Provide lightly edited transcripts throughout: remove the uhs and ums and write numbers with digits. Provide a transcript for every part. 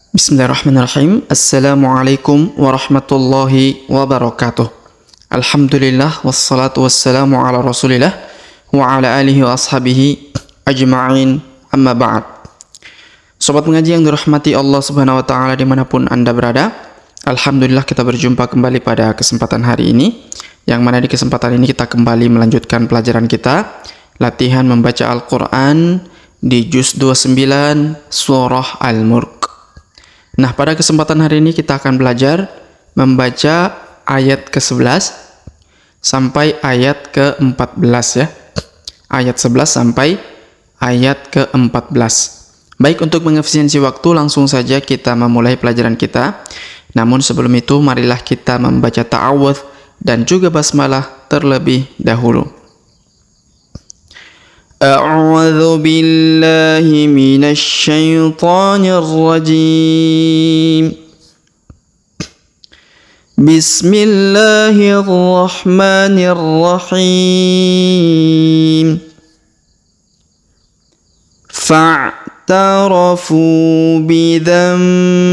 Bismillahirrahmanirrahim. Assalamualaikum warahmatullahi wabarakatuh. Alhamdulillah wassalatu wassalamu ala rasulillah wa ala alihi wa ashabihi ajma'in, amma ba'd. Sobat mengaji yang dirahmati Allah subhanahu wa ta'ala dimanapun anda berada, Alhamdulillah kita berjumpa kembali pada kesempatan hari ini, yang mana di kesempatan ini kita kembali melanjutkan pelajaran kita latihan membaca Al-Quran di juz 29 surah Al-Mulk. Nah, pada kesempatan hari ini kita akan belajar membaca ayat ke-11 sampai ayat ke-14 ya. Ayat 11 sampai ayat ke-14. Baik, untuk mengefisiensi waktu langsung saja kita memulai pelajaran kita. Namun sebelum itu marilah kita membaca ta'awudz dan juga basmalah terlebih dahulu. أعوذ بالله من الشيطان الرجيم بسم الله الرحمن الرحيم فاعترفوا بذنبهم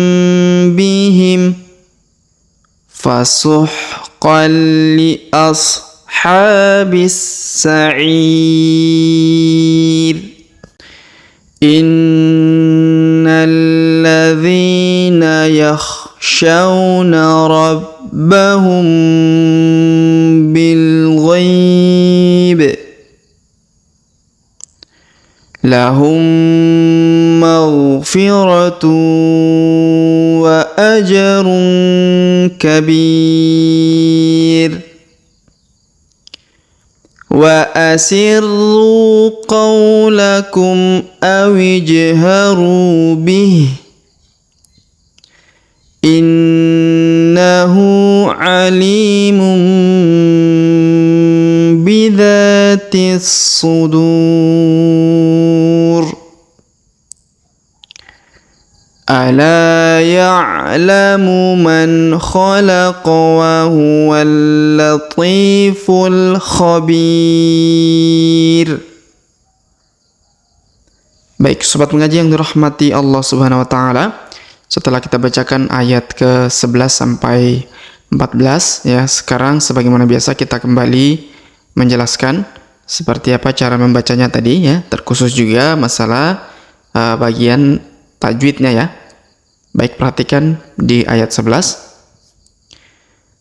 فسحقا لأصحاب السعير إن الذين يخشون ربهم بالغيب لهم مغفرة وأجر كبير وأسروا قولكم أو اجهروا به إنه عليم بذات الصدور ألا يعلم من خلق وهو اللطيف الخبير. Baik, sobat mengaji yang dirahmati Allah Subhanahu wa taala, setelah kita bacakan ayat ke-11 sampai 14 ya, sekarang sebagaimana biasa kita kembali menjelaskan seperti apa cara membacanya tadi ya, terkhusus juga masalah bagian tajwidnya ya. Baik, perhatikan di ayat 11.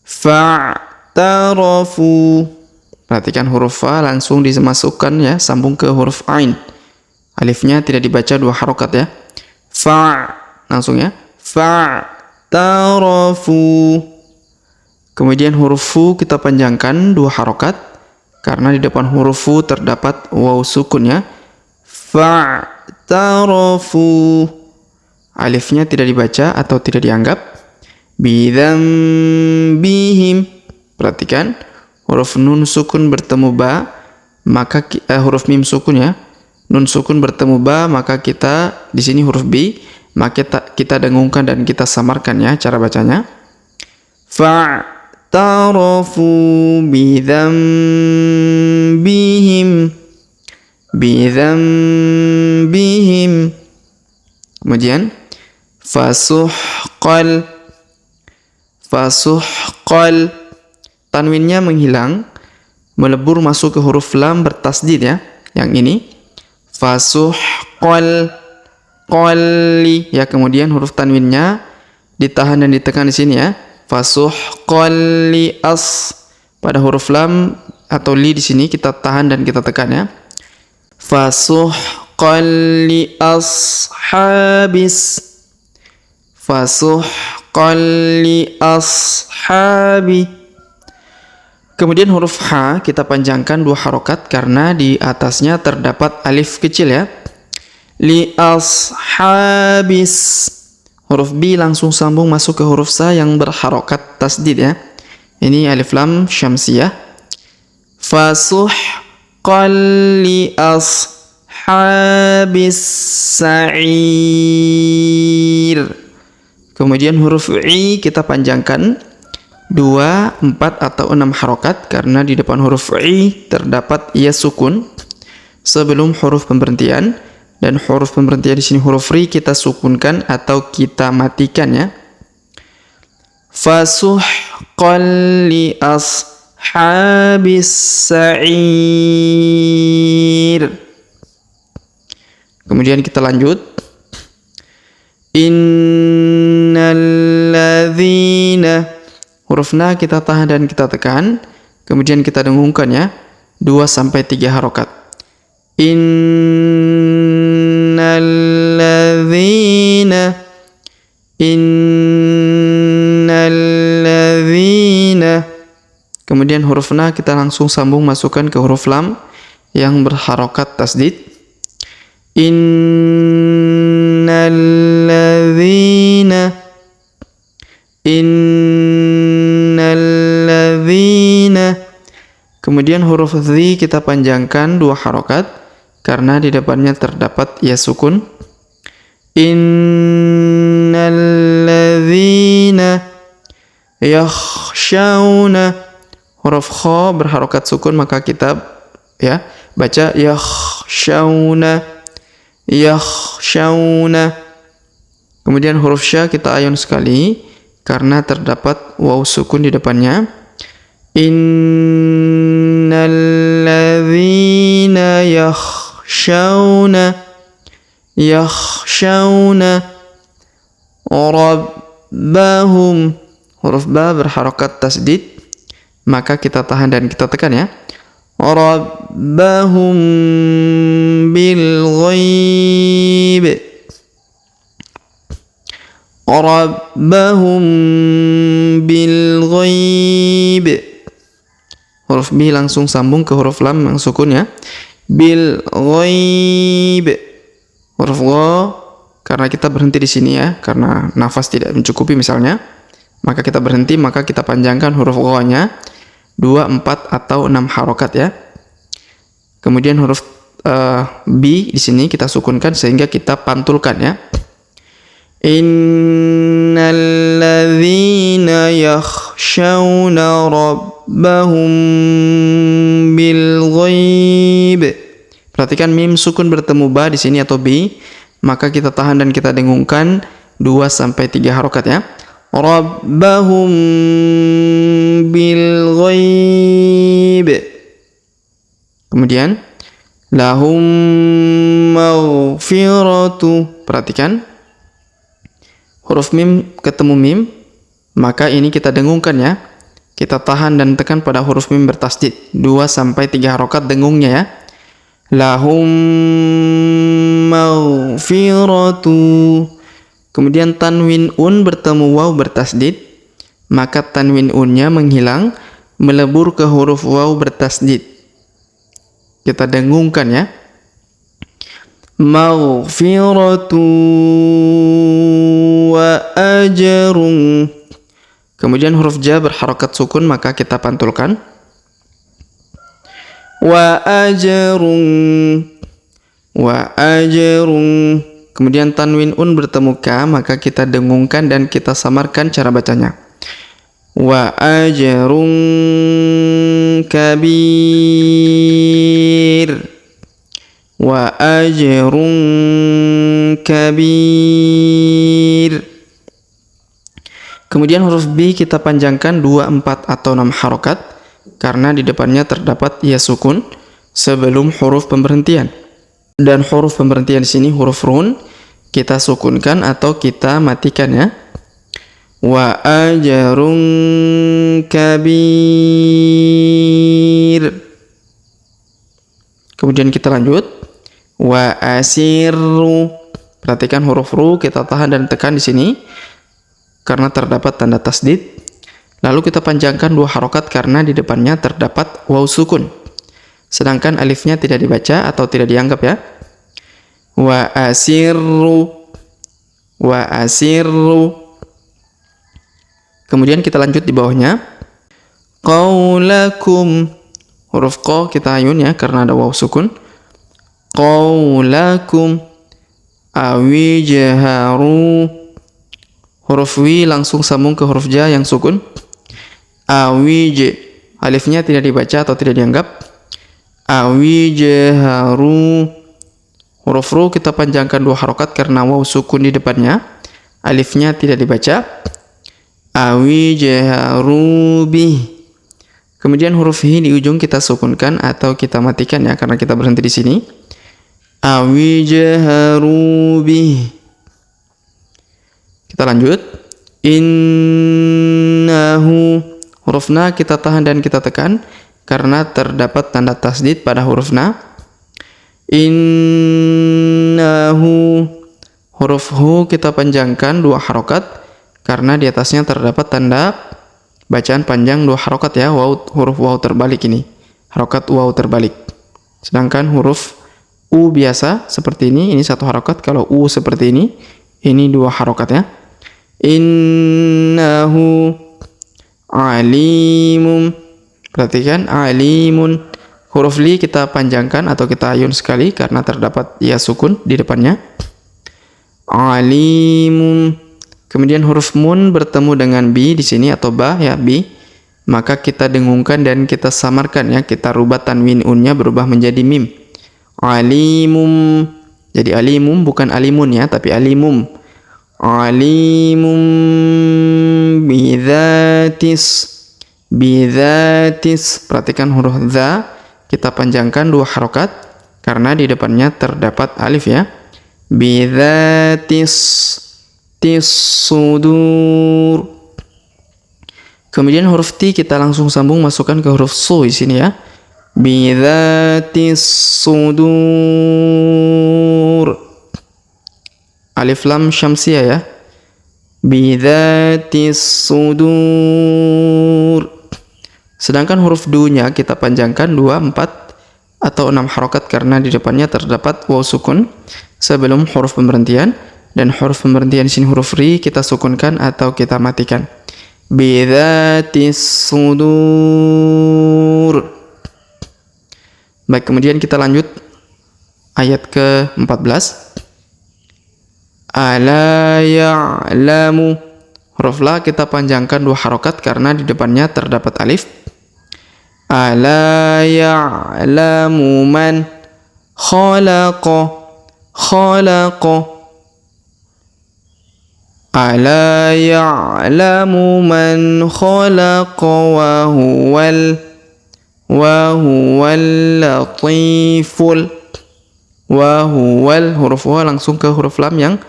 Fa'tarafu. Perhatikan huruf fa langsung dimasukkan ya, sambung ke huruf ain. Alifnya tidak dibaca dua harokat ya. Fa langsung ya. Fa'tarafu. Kemudian huruf fu kita panjangkan dua harokat karena di depan huruf fu terdapat waw sukun ya. Fa'tarafu. Alifnya tidak dibaca atau tidak dianggap. Bidzambihim. Perhatikan huruf nun sukun bertemu ba, maka huruf mim sukun ya. Nun sukun bertemu ba, maka kita di sini huruf bi, maka kita dengungkan dan kita samarkan ya cara bacanya. Fa'tarafu bidzambihim. Bidzambihim. Kemudian fasuhqal. Fasuhqal. Tanwinnya menghilang, melebur masuk ke huruf lam bertasdid ya. Yang ini fasuhqal qali ya, kemudian huruf tanwinnya ditahan dan ditekan di sini ya. Fasuhqal li as. Pada huruf lam atau li di sini kita tahan dan kita tekan ya. Fasuhqal li ashabis. Fasuhqal li ashabi. Kemudian huruf ha kita panjangkan dua harokat karena di atasnya terdapat alif kecil ya. Li ashabis. Huruf bi langsung sambung masuk ke huruf sa yang berharokat tasdid ya. Ini alif lam syamsiyah. Fasuhqal li ashabis sa'ir. Kemudian huruf i kita panjangkan 2, 4 atau 6 harokat karena di depan huruf i terdapat ya sukun sebelum huruf pemberhentian. Dan huruf pemberhentian di sini huruf ri kita sukunkan atau kita matikan ya. Fasuhqan li ashabis sa'ir. Kemudian kita lanjut. Innalladzina, huruf na kita tahan dan kita tekan. Kemudian kita dengungkan ya. 2-3 harokat. Innalladzina. Kemudian huruf na kita langsung sambung masukkan ke huruf lam yang berharokat tasdid. Innalladzina. Kemudian huruf dhi kita panjangkan 2 harokat karena di depannya terdapat ya sukun. Innalladzina yakhshawna. Huruf kha berharokat sukun maka kita ya baca yakhshawna. Kemudian huruf sya kita ayun sekali karena terdapat waw sukun di depannya. Innalladzina yakhshawna rabbahum. Huruf ba berharokat tasdid maka kita tahan dan kita tekan ya. Rabbahum bil ghaib. Rabbahum bil ghaib. Huruf bi langsung sambung ke huruf lam yang sukun ya. Bil ghaib. Huruf gha karena kita berhenti di sini ya, karena nafas tidak mencukupi misalnya, maka kita berhenti, maka kita panjangkan huruf gha-nya 2, 4 atau 6 harokat ya. Kemudian huruf bi di sini kita sukunkan sehingga kita pantulkan ya. Innalladzina yakhshawna rabbahum bil ghaib. Perhatikan mim sukun bertemu ba di sini atau bi, maka kita tahan dan kita dengungkan 2-3 harokat ya. Rabbahum bil ghaib. Kemudian lahum maghfiratu. Perhatikan huruf mim ketemu mim, maka ini kita dengungkan ya. Kita tahan dan tekan pada huruf mim bertasdid 2-3 harokat dengungnya ya. Lahum maghfiratu. Kemudian tanwin un bertemu waw bertasdid, maka tanwin unnya menghilang, melebur ke huruf waw bertasdid. Kita dengungkan ya. Maghfiratu wa ajrun. Kemudian huruf ja berharokat sukun maka kita pantulkan. Wa ajrun. Kemudian tanwin un bertemu ka maka kita dengungkan dan kita samarkan cara bacanya. Wa ajrun kabir. Wa ajrun kabir. Kemudian huruf B kita panjangkan 2, 4 atau 6 harokat karena di depannya terdapat ya sukun sebelum huruf pemberhentian. Dan huruf pemberhentian di sini huruf run kita sukunkan atau kita matikan ya. Wa ajrun kabir. Kemudian kita lanjut. Wa asirru. Perhatikan huruf ru kita tahan dan tekan di sini karena terdapat tanda tasdid. Lalu kita panjangkan 2 harokat karena di depannya terdapat waw sukun. Sedangkan alifnya tidak dibaca atau tidak dianggap ya. Wa asirru. Kemudian kita lanjut di bawahnya. Qaulakum. Huruf qa kita ayun ya karena ada waw sukun. Qaulakum awijharu. Huruf wi langsung sambung ke huruf ja yang sukun. Awij. Alifnya tidak dibaca atau tidak dianggap. Awijharu. Huruf ru kita panjangkan 2 harokat karena waw sukun di depannya. Alifnya tidak dibaca. Awi jaharu bih. Kemudian huruf hi di ujung kita sukunkan atau kita matikan ya karena kita berhenti di sini. Awi jaharu bih. Kita lanjut. Innahu. Huruf na kita tahan dan kita tekan karena terdapat tanda tasdid pada huruf na. Innahu. Huruf hu kita panjangkan 2 harokat karena di atasnya terdapat tanda bacaan panjang 2 harokat ya. Huruf waw terbalik ini, harokat waw terbalik. Sedangkan huruf u biasa seperti ini 1 harokat. Kalau u seperti ini 2 harokat ya. Innahu alimum. Perhatikan alimun. Huruf li kita panjangkan atau kita ayun sekali karena terdapat ya sukun di depannya. Alimum. Kemudian huruf mun bertemu dengan bi di sini atau ba ya bi, maka kita dengungkan dan kita samarkan ya, kita rubah tanwin unnya berubah menjadi mim. Alimum. Jadi alimum bukan alimun ya, tapi alimum. Alimum bidatis. Perhatikan huruf za kita panjangkan 2 harokat karena di depannya terdapat alif ya. Bidatis sudur. Kemudian huruf ti kita langsung sambung masukkan ke huruf su di sini ya. Bidatis sudur. Alif lam syamsiyah ya. Bidatis sudur. Sedangkan huruf du-nya kita panjangkan 2, 4 atau 6 harokat karena di depannya terdapat waw sukun sebelum huruf pemberhentian, dan huruf pemberhentian di sini huruf ri kita sukunkan atau kita matikan. Bidzatis sudur. Baik, kemudian kita lanjut ayat ke-14. Ala ya'lamu. Huruf la kita panjangkan 2 harokat karena di depannya terdapat alif. Ala ya'lamu man khalaqa. Ala ya'lamu man khalaqa wa huwal latiful. Wa huwal, huruf wa langsung ke huruf lam yang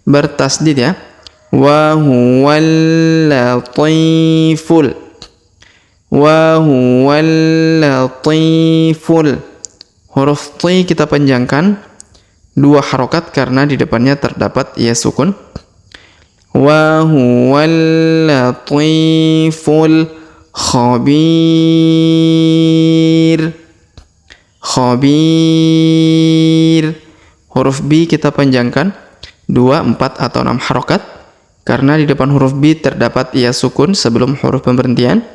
bertasdid ya. Wa huwal latiful. Wa huwal latiful. Huruf ti kita panjangkan 2 harokat karena di depannya terdapat ya sukun. Wa huwal latiful khabir. Huruf B kita panjangkan 2, 4 atau 6 harokat karena di depan huruf B terdapat ya sukun sebelum huruf pemberhentian,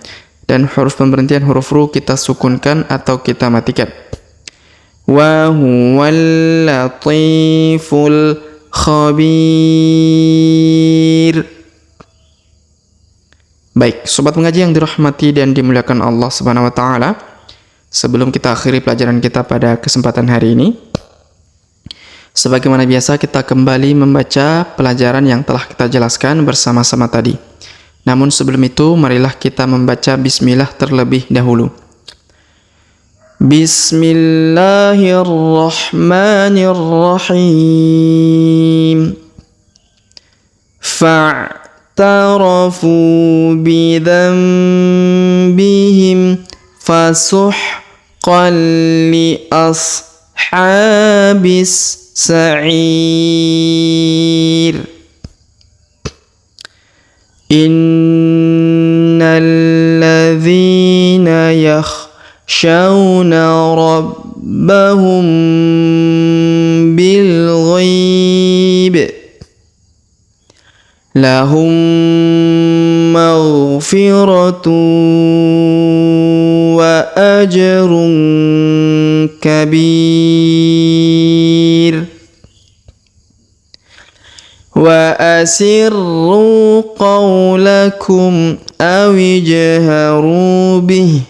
dan huruf pemberhentian huruf ru kita sukunkan atau kita matikan. Wa huwal latiful khabir. Baik, sobat mengaji yang dirahmati dan dimuliakan Allah Subhanahu wa taala, sebelum kita akhiri pelajaran kita pada kesempatan hari ini, sebagaimana biasa kita kembali membaca pelajaran yang telah kita jelaskan bersama-sama tadi. Namun sebelum itu marilah kita membaca bismillah terlebih dahulu. Bismillahirrahmanirrahim. Fa'tarafu bidzambihim fasuhqan li ashabis sa'ir. Innal ladzina yakhshawna rabbahum bil ghaib lahum maghfiratun wa ajrun kabir. Wa asirru qawlakum aw ijharu bih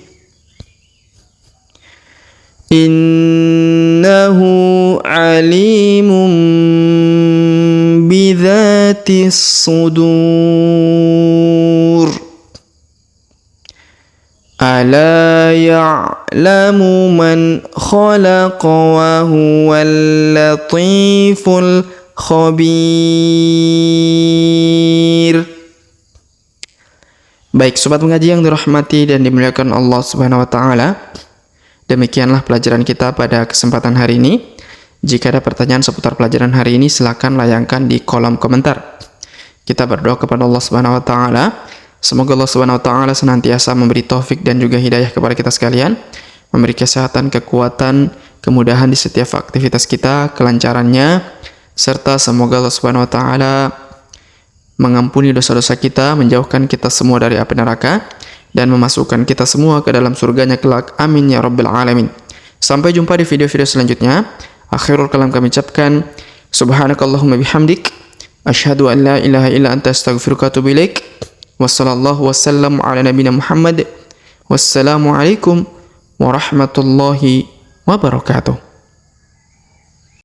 innahu alimun bidzatis sudur. Ala ya'lamu man khalaqa wa huwal latiful khabir. Baik sobat mengaji yang dirahmati dan dimuliakan Allah Subhanahu wa taala. Demikianlah pelajaran kita pada kesempatan hari ini. Jika ada pertanyaan seputar pelajaran hari ini, silakan layangkan di kolom komentar. Kita berdoa kepada Allah Subhanahu wa taala. Semoga Allah Subhanahu wa taala senantiasa memberi taufik dan juga hidayah kepada kita sekalian, memberi kesehatan, kekuatan, kemudahan di setiap aktivitas kita, kelancarannya, serta semoga Allah Subhanahu wa taala mengampuni dosa-dosa kita, menjauhkan kita semua dari api neraka, dan memasukkan kita semua ke dalam surganya kelak. Amin ya rabbal alamin. Sampai jumpa di video-video selanjutnya. Akhirul kalam kami ucapkan, subhanakallahumma bihamdik, asyhadu an la ilaha illa anta astaghfiruka wa atubu ilaik. Wassallallahu wasallam ala nabiyina Muhammad. Wassalamu alaikum warahmatullahi wabarakatuh.